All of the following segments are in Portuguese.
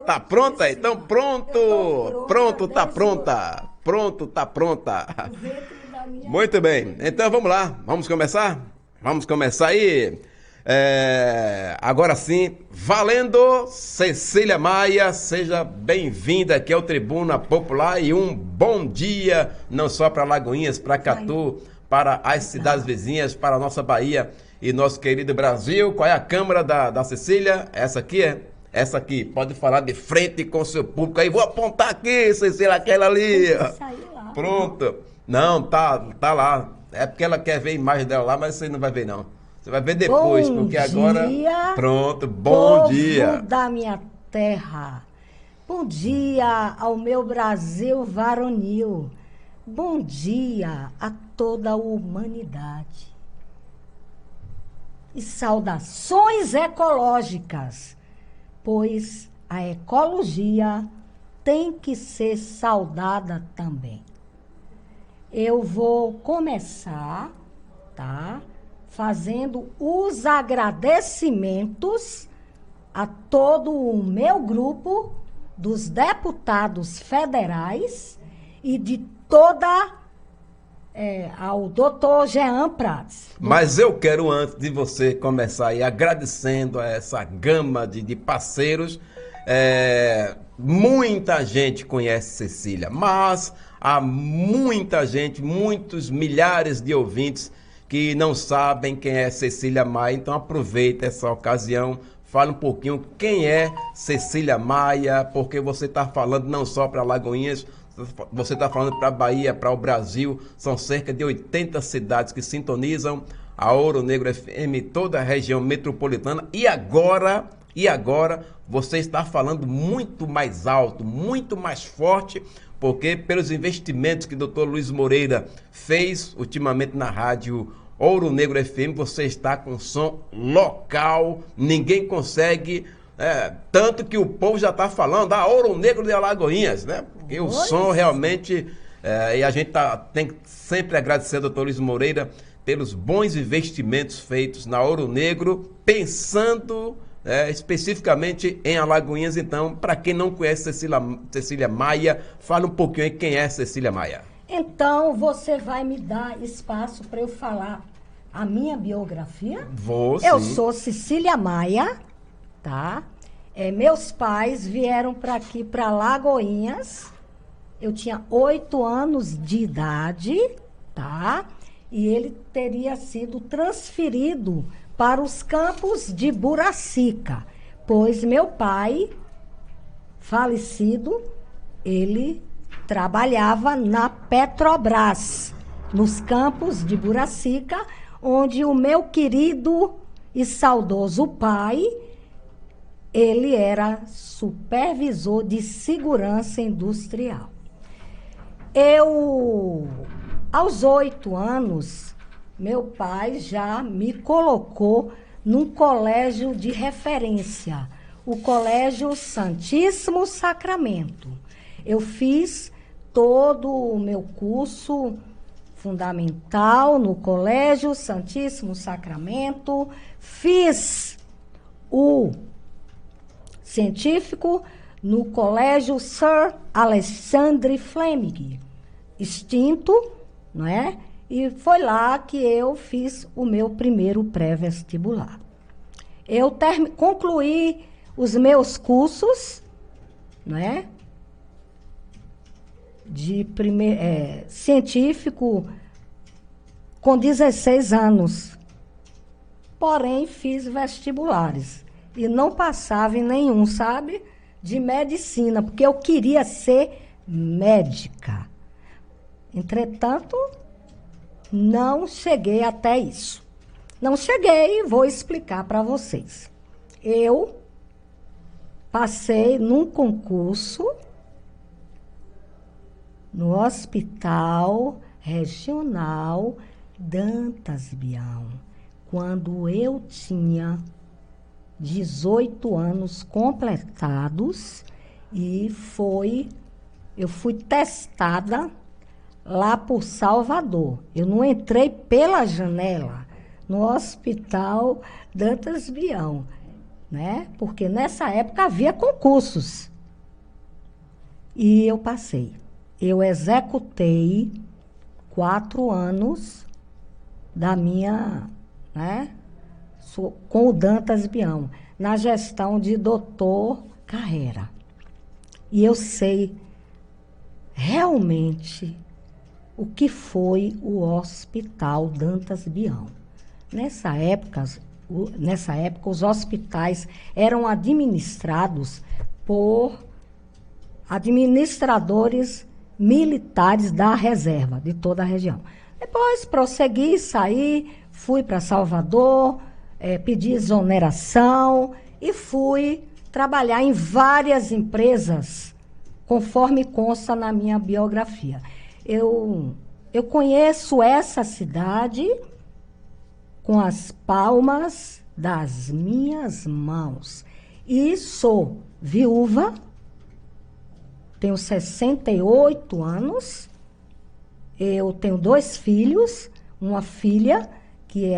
Tá pronta? Então pronto! Pronto, tá pronta! Pronto, tá pronta! Muito bem, então vamos lá, vamos começar? Vamos começar aí. Agora sim, valendo, Cecília Maia, seja bem-vinda aqui ao Tribuna Popular e um bom dia, não só para Lagoinhas, para Catu, para as cidades vizinhas, para a nossa Bahia e nosso querido Brasil. Qual é a câmera da Cecília? Essa aqui é? Essa aqui, pode falar de frente com o seu público aí. Vou apontar aqui, Cecília, aquela ali. Pronto. Não, tá lá. É porque ela quer ver a imagem dela lá, mas você não vai ver, não. Você vai ver depois, Bom porque dia, agora... Pronto, bom povo dia. da minha terra. Bom dia ao meu Brasil varonil. Bom dia a toda a humanidade. E saudações ecológicas, pois a ecologia tem que ser saudada também. Eu vou começar, tá? Fazendo os agradecimentos a todo o meu grupo dos deputados federais e de toda ao doutor Jean Prats. Mas eu quero, antes de você começar aí, agradecendo a essa gama de parceiros, muita gente conhece Cecília, mas há muita gente, muitos milhares de ouvintes que não sabem quem é Cecília Maia. Então aproveita essa ocasião, fala um pouquinho quem é Cecília Maia, porque você está falando não só para Lagoinhas, você está falando para a Bahia, para o Brasil. São cerca de 80 cidades que sintonizam a Ouro Negro FM, toda a região metropolitana. E agora você está falando muito mais alto, muito mais forte, porque pelos investimentos que o Dr. Luiz Moreira fez ultimamente na rádio Ouro Negro FM, você está com som local, ninguém consegue, tanto que o povo já está falando, Ouro Negro de Alagoinhas, né? Porque o som realmente, e a gente tem que sempre agradecer ao Dr. Luiz Moreira pelos bons investimentos feitos na Ouro Negro, pensando especificamente em Alagoinhas. Então, para quem não conhece Cecília Maia, fala um pouquinho aí quem é Cecília Maia. Então, você vai me dar espaço para eu falar a minha biografia? Vou, sim. Eu sou Cecília Maia, tá? Meus pais vieram para aqui, para Lagoinhas. Eu tinha 8 anos de idade, tá? E ele teria sido transferido para os campos de Buracica, pois meu pai, falecido, ele trabalhava na Petrobras, nos campos de Buracica, onde o meu querido e saudoso pai, ele era supervisor de segurança industrial. Aos 8 anos, meu pai já me colocou num colégio de referência, o Colégio Santíssimo Sacramento. Eu fiz todo o meu curso fundamental no Colégio Santíssimo Sacramento, fiz o científico no Colégio Sir Alexandre Fleming, extinto, não é? E foi lá que eu fiz o meu primeiro pré-vestibular. Eu concluí os meus cursos, não é? De científico com 16 anos. Porém, fiz vestibulares e não passava em nenhum, sabe? De medicina, porque eu queria ser médica. Entretanto, não cheguei até isso. Não cheguei e vou explicar para vocês. Eu passei num concurso no Hospital Regional Dantas Bião, quando eu tinha 18 anos completados, e eu fui testada lá por Salvador. Eu não entrei pela janela no Hospital Dantas Bião, né? Porque nessa época havia concursos. E eu passei. Eu executei 4 anos da minha, né, com o Dantas Bião, na gestão de Dr. Carreira. E eu sei realmente o que foi o Hospital Dantas Bião. Nessa época, os hospitais eram administrados por administradores militares da reserva, de toda a região. Depois prossegui, saí, fui para Salvador, pedi exoneração e fui trabalhar em várias empresas, conforme consta na minha biografia. Eu conheço essa cidade com as palmas das minhas mãos. E sou viúva, tenho 68 anos, eu tenho 2 filhos, uma filha que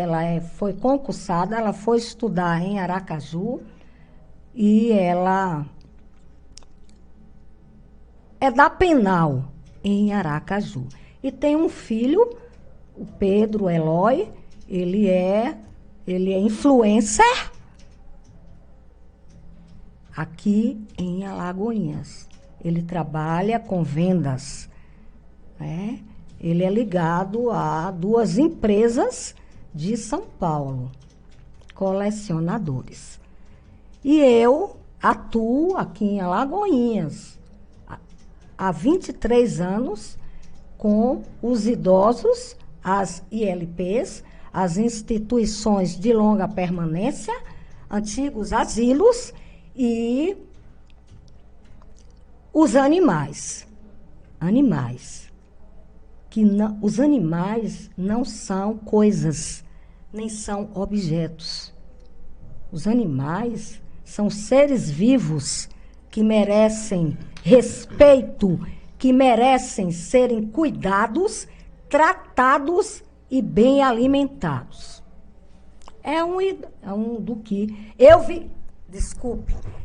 foi concursada, ela foi estudar em Aracaju e ela é da Penal, em Aracaju. E tem um filho, o Pedro Eloy, ele é influencer aqui em Alagoinhas. Ele trabalha com vendas, né? Ele é ligado a 2 empresas de São Paulo, colecionadores. E eu atuo aqui em Alagoinhas há 23 anos com os idosos, as ILPs, as instituições de longa permanência, antigos asilos e os animais. Os animais não são coisas, nem são objetos. Os animais são seres vivos que merecem respeito, que merecem serem cuidados, tratados e bem alimentados. É um do que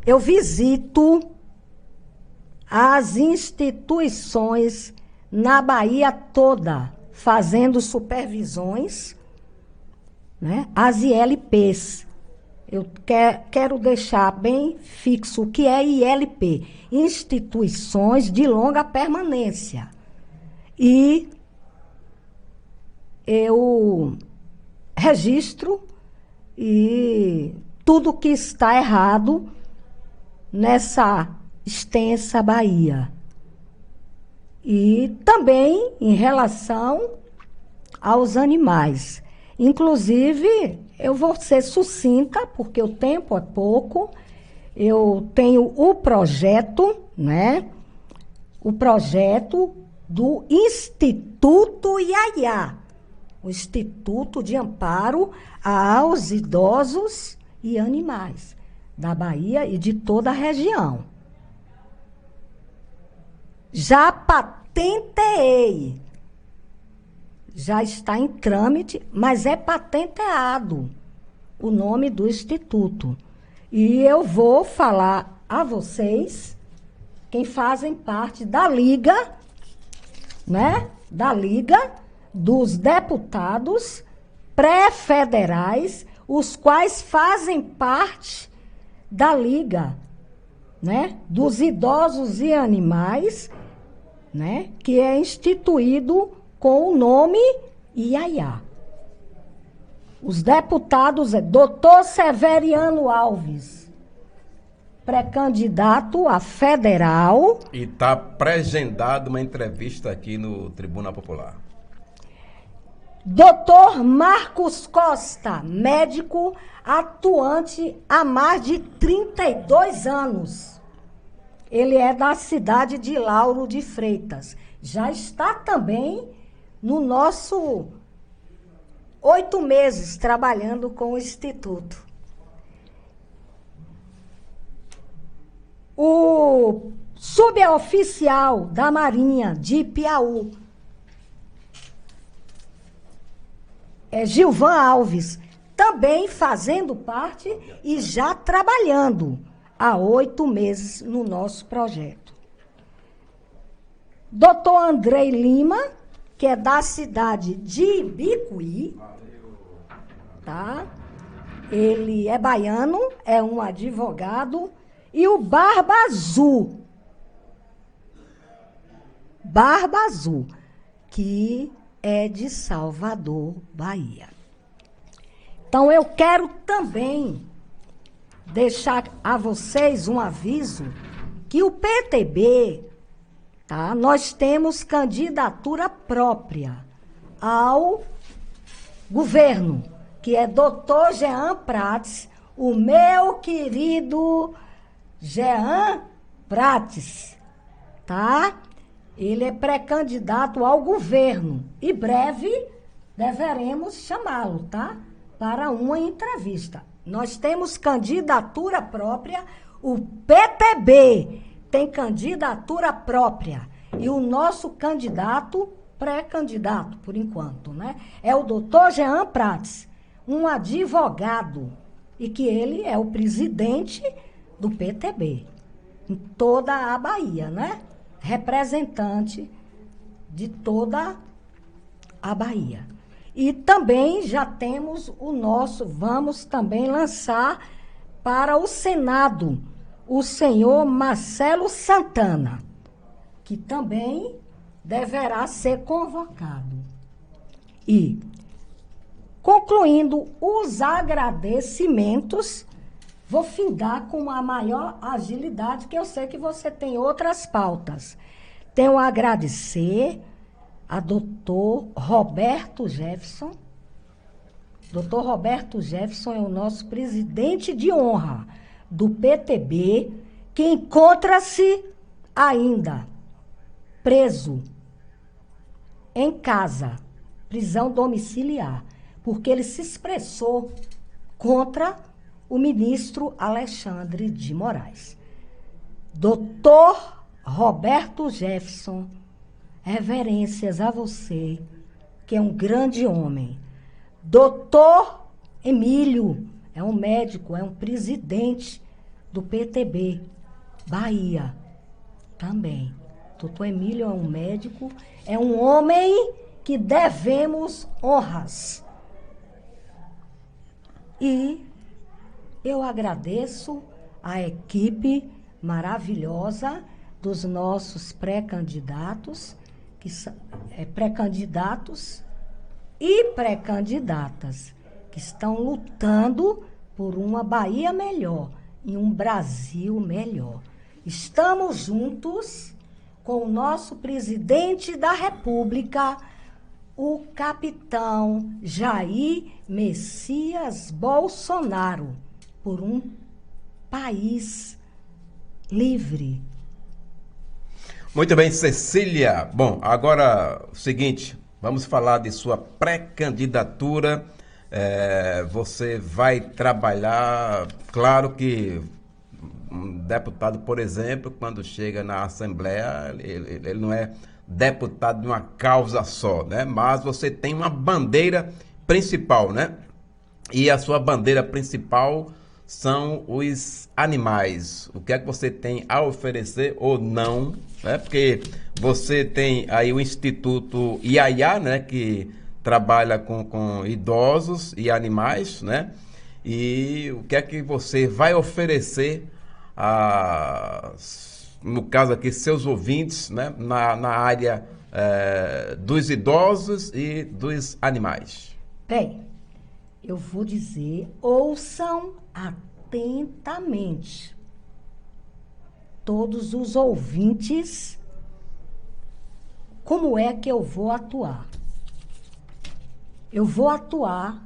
eu visito as instituições na Bahia toda, fazendo supervisões, né? As ILPs. Eu quero deixar bem fixo o que é ILP, Instituições de Longa Permanência. E eu registro e tudo que está errado nessa extensa Bahia. E também em relação aos animais. Inclusive, eu vou ser sucinta, porque o tempo é pouco. Eu tenho o projeto, né? O projeto do Instituto Iaiá, o Instituto de Amparo aos Idosos e Animais da Bahia e de toda a região. Já patenteei, já está em trâmite, mas é patenteado o nome do Instituto. E eu vou falar a vocês, quem fazem parte da Liga, né? Da Liga dos Deputados Pré-Federais, os quais fazem parte da Liga, né? Dos Idosos e Animais, né? Que é instituído com o nome Iaiá. Os deputados é Dr. Severiano Alves, pré-candidato a federal. E está pré-agendada uma entrevista aqui no Tribuna Popular. Dr. Marcos Costa, médico atuante há mais de 32 anos. Ele é da cidade de Lauro de Freitas. Já está também no nosso 8 meses trabalhando com o Instituto. O suboficial da Marinha de Piauí, Gilvan Alves, também fazendo parte e já trabalhando há 8 meses no nosso projeto. Doutor Andrei Lima, que é da cidade de Ibicuí, tá? Ele é baiano, é um advogado. E o Barba Azul, que é de Salvador, Bahia. Então, eu quero também deixar a vocês um aviso que o PTB, tá, nós temos candidatura própria ao governo, que é Dr. Jean Prates, o meu querido Jean Prates, tá? Ele é pré-candidato ao governo e breve deveremos chamá-lo, tá? Para uma entrevista. Nós temos candidatura própria, o PTB tem candidatura própria e o nosso candidato, pré-candidato por enquanto, né? É o doutor Jean Prates, um advogado e que ele é o presidente do PTB, em toda a Bahia, né? Representante de toda a Bahia. E também já temos vamos também lançar para o Senado o senhor Marcelo Santana, que também deverá ser convocado. E, concluindo os agradecimentos, vou findar com a maior agilidade, que eu sei que você tem outras pautas. Tenho a agradecer a doutor Roberto Jefferson. Doutor Roberto Jefferson é o nosso presidente de honra do PTB, que encontra-se ainda preso em casa, prisão domiciliar, porque ele se expressou contra o ministro Alexandre de Moraes. Doutor Roberto Jefferson, reverências a você, que é um grande homem. Doutor Emílio, é um médico, é um presidente do PTB, Bahia, também. Doutor Emílio é um médico, é um homem que devemos honras. E eu agradeço a equipe maravilhosa dos nossos pré-candidatos, que são pré-candidatos e pré-candidatas, que estão lutando por uma Bahia melhor e um Brasil melhor. Estamos juntos com o nosso presidente da República, o capitão Jair Messias Bolsonaro, por um país livre. Muito bem, Cecília. Bom, agora o seguinte, vamos falar de sua pré-candidatura. Você vai trabalhar, claro que um deputado, por exemplo, quando chega na Assembleia, ele não é deputado de uma causa só, né? Mas você tem uma bandeira principal, né? E a sua bandeira principal são os animais. O que é que você tem a oferecer ou não, né? Porque você tem aí o Instituto Iaiá, né? Que trabalha com idosos e animais, né? E o que é que você vai oferecer no caso aqui, seus ouvintes, né? Na área dos idosos e dos animais? Bem, eu vou dizer, ouçam atentamente todos os ouvintes, como é que eu vou atuar. Eu vou atuar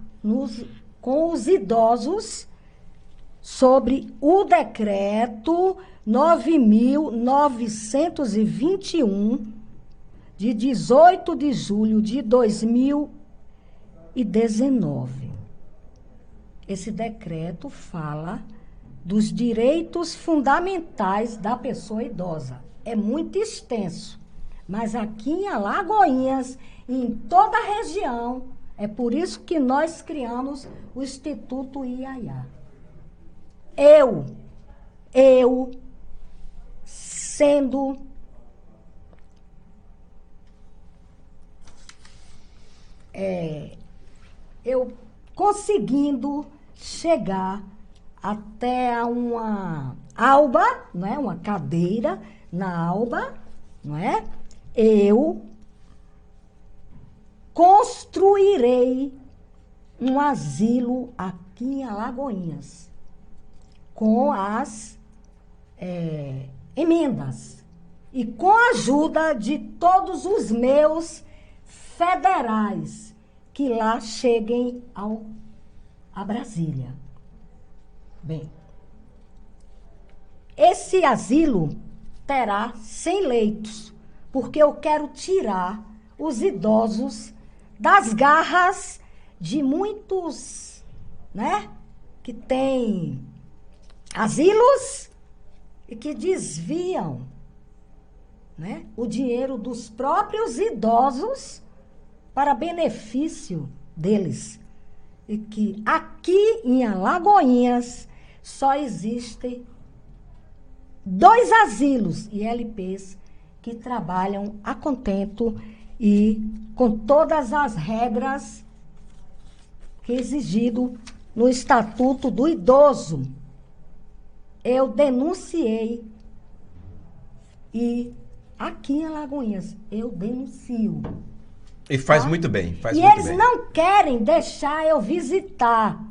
com os idosos sobre o decreto 9.921, de 18 de julho de 2019. Esse decreto fala dos direitos fundamentais da pessoa idosa. É muito extenso, mas aqui em Alagoinhas, em toda a região, é por isso que nós criamos o Instituto Iaiá. Eu, sendo eu conseguindo chegar até uma alba, né, uma cadeira na alba, não é? Eu construirei um asilo aqui em Alagoinhas, com as emendas e com a ajuda de todos os meus federais que lá cheguem a Brasília. Bem, esse asilo terá 100 leitos, porque eu quero tirar os idosos das garras de muitos, né, que têm asilos e que desviam, né, o dinheiro dos próprios idosos para benefício deles. E que aqui em Alagoinhas só existem 2 asilos ILPs que trabalham a contento e com todas as regras que é exigido no Estatuto do Idoso. Eu denunciei e aqui em Alagoinhas eu denuncio. E faz muito bem, faz e muito eles bem. não querem deixar eu visitar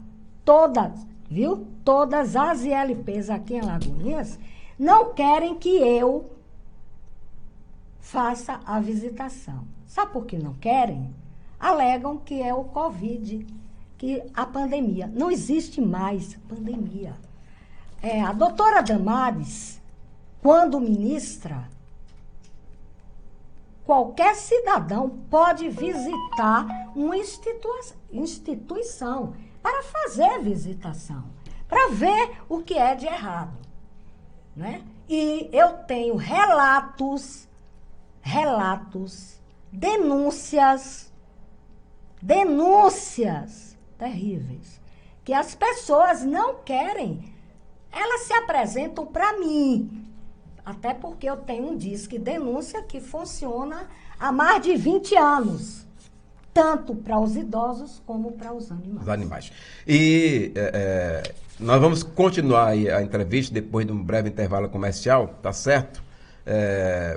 todas, viu? Todas as ILPs aqui em Alagoinhas não querem que eu faça a visitação. Sabe por que não querem? Alegam que é o Covid, que a pandemia. Não existe mais pandemia. A doutora Damares, quando ministra, qualquer cidadão pode visitar uma instituição para fazer visitação, para ver o que é de errado, né? E eu tenho relatos, denúncias terríveis, que as pessoas não querem, elas se apresentam para mim. Até porque eu tenho um disque denúncia que funciona há mais de 20 anos. Tanto para os idosos como para os animais. Os animais. E nós vamos continuar aí a entrevista depois de um breve intervalo comercial, tá certo?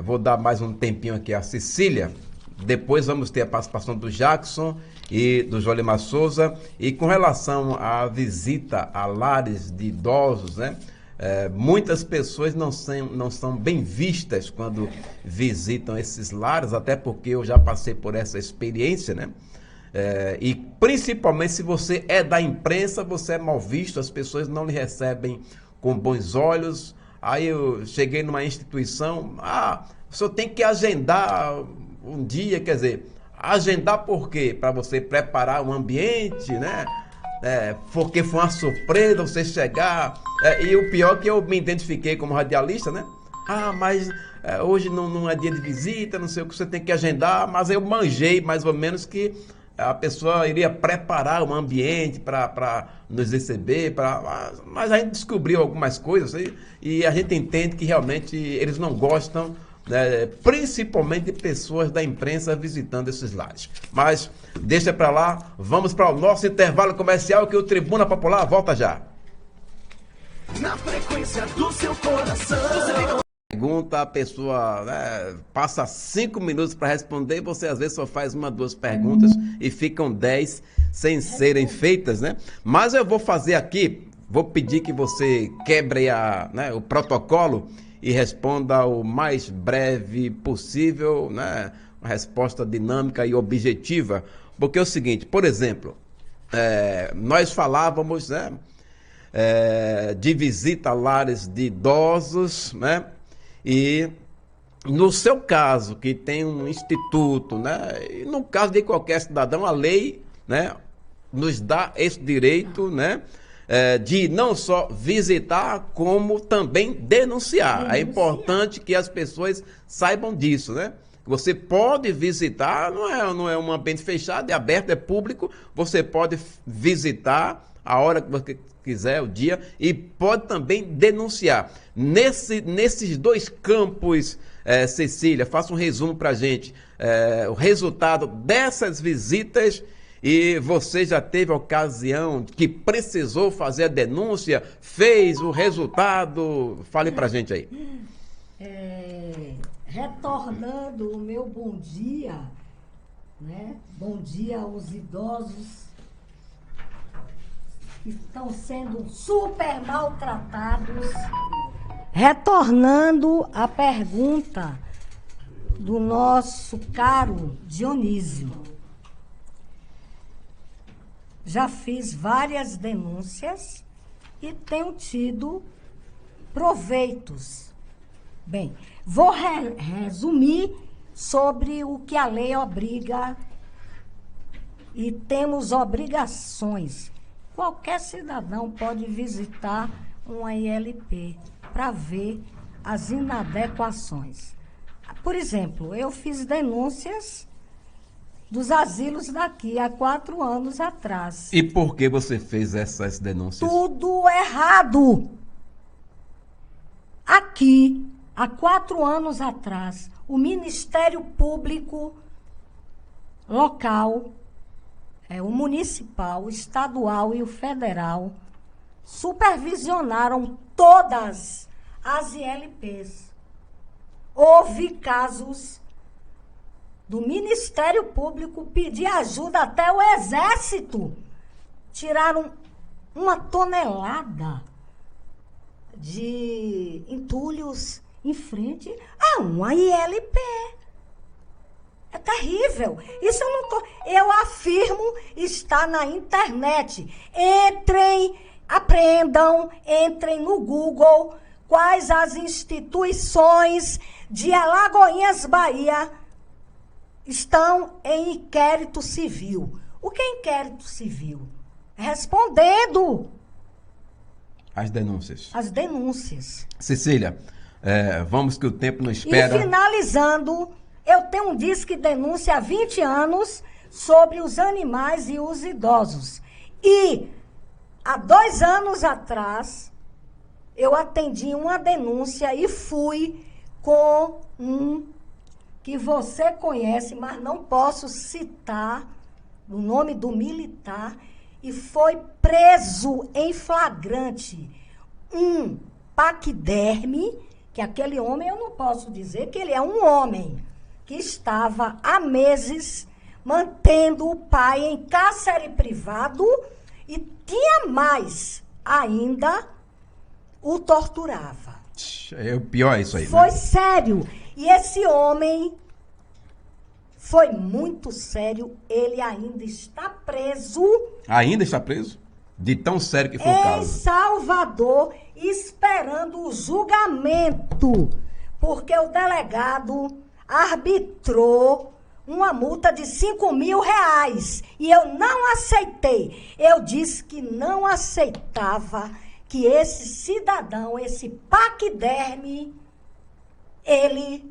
Vou dar mais um tempinho aqui à Cecília. Depois vamos ter a participação do Jackson e do Jolimar Souza. E com relação à visita a lares de idosos, né? Muitas pessoas não são bem vistas quando visitam esses lares, até porque eu já passei por essa experiência, né? E principalmente se você é da imprensa, você é mal visto, as pessoas não lhe recebem com bons olhos. Aí eu cheguei numa instituição, o senhor tem que agendar um dia, quer dizer, agendar por quê? Para você preparar o ambiente, né? Porque foi uma surpresa você chegar. E o pior é que eu me identifiquei como radialista, né? Mas hoje não é dia de visita, não sei o que você tem que agendar. Mas eu manjei mais ou menos que a pessoa iria preparar um ambiente para nos receber. Mas a gente descobriu algumas coisas e a gente entende que realmente eles não gostam, principalmente de pessoas da imprensa visitando esses lares. Mas deixa para lá, vamos para o nosso intervalo comercial, que o Tribuna Popular volta já. Na frequência do seu coração. Pergunta, a pessoa passa 5 minutos para responder e você às vezes só faz 1, 2 perguntas e ficam 10 sem serem feitas, né? Mas eu vou fazer aqui, vou pedir que você quebre o protocolo e responda o mais breve possível, né? Uma resposta dinâmica e objetiva, porque é o seguinte, por exemplo, nós falávamos, né, de visita a lares de idosos, né? E no seu caso, que tem um instituto, né? E no caso de qualquer cidadão, a lei, né, nos dá esse direito, né? De não só visitar, como também denunciar. É importante que as pessoas saibam disso, né? Você pode visitar, não é um ambiente fechado, é aberto, é público. Você pode visitar a hora quiser, o dia, e pode também denunciar. Nesses dois campos, Cecília, faça um resumo para a gente, o resultado dessas visitas, e você já teve a ocasião que precisou fazer a denúncia, fez o resultado, fale para a gente aí. Retornando o meu bom dia, né? Bom dia aos idosos que estão sendo super maltratados. Retornando à pergunta do nosso caro Dionísio. Já fiz várias denúncias e tenho tido proveitos. Bem, vou resumir sobre o que a lei obriga e temos obrigações. Qualquer cidadão pode visitar uma ILP para ver as inadequações. Por exemplo, eu fiz denúncias dos asilos daqui há 4 anos atrás. E por que você fez essas denúncias? Tudo errado. Aqui, há 4 anos atrás, o Ministério Público local, o municipal, o estadual e o federal, supervisionaram todas as ILPs. Houve casos do Ministério Público pedir ajuda até o Exército. Tiraram 1 tonelada de entulhos em frente a uma ILP. É terrível. Isso eu não tô... Eu afirmo, está na internet. Entrem, aprendam, entrem no Google quais as instituições de Alagoinhas, Bahia, estão em inquérito civil. O que é inquérito civil? Respondendo as denúncias. As denúncias. Cecília, vamos que o tempo não espera. E finalizando, eu tenho um disque denúncia há 20 anos sobre os animais e os idosos. E há 2 anos atrás, eu atendi uma denúncia e fui com um que você conhece, mas não posso citar o nome do militar, e foi preso em flagrante um paquiderme, que aquele homem, eu não posso dizer que ele é um homem, que estava há meses mantendo o pai em cárcere privado e tinha mais ainda, o torturava. É o pior isso aí. Foi sério. E esse homem foi muito sério. Ele ainda está preso. Ainda está preso? De tão sério que foi o Em caso. Salvador, esperando o julgamento. Porque o delegado arbitrou uma multa de R$5.000. E eu não aceitei. Eu disse que não aceitava que esse cidadão, esse paquiderme, ele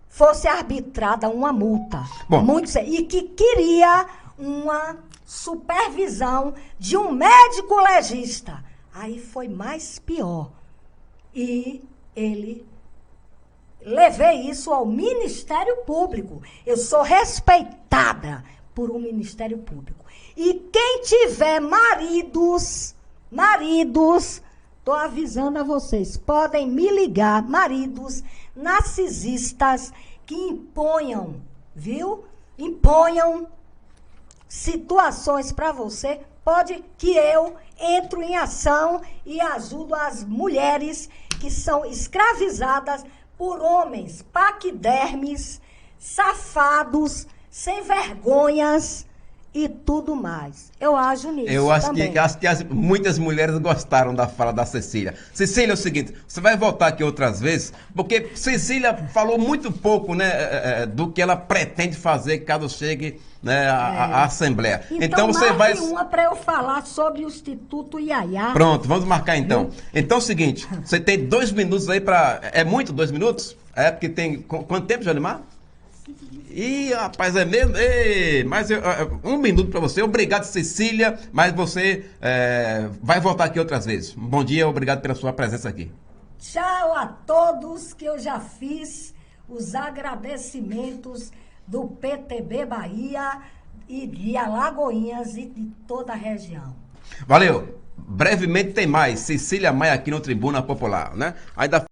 fosse arbitrada uma multa. Bom, muito séria. E que queria uma supervisão de um médico legista. Aí foi mais pior. E ele... Levei isso ao Ministério Público. Eu sou respeitada por um Ministério Público. E quem tiver maridos, estou avisando a vocês, podem me ligar, maridos narcisistas que imponham, viu? Imponham situações para você, pode que eu entro em ação e ajudo as mulheres que são escravizadas por homens paquidermes, safados, sem vergonhas e tudo mais. Eu acho nisso. Eu acho também. que muitas mulheres gostaram da fala da Cecília. Cecília, é o seguinte, você vai voltar aqui outras vezes, porque Cecília falou muito pouco, né, do que ela pretende fazer caso chegue, né, à Assembleia. Então você vai... uma para eu falar sobre o Instituto Iaiá. Pronto, vamos marcar então. Então é o seguinte, você tem 2 minutos aí para... É muito 2 minutos? É porque tem... Quanto tempo, Janimar? Ih, rapaz, é mesmo? Ei, mas um minuto para você. Obrigado, Cecília, mas você vai voltar aqui outras vezes. Bom dia, obrigado pela sua presença aqui. Tchau a todos, que eu já fiz os agradecimentos do PTB Bahia e de Alagoinhas e de toda a região. Valeu. Brevemente tem mais. Cecília Maia aqui no Tribuna Popular, né? Ainda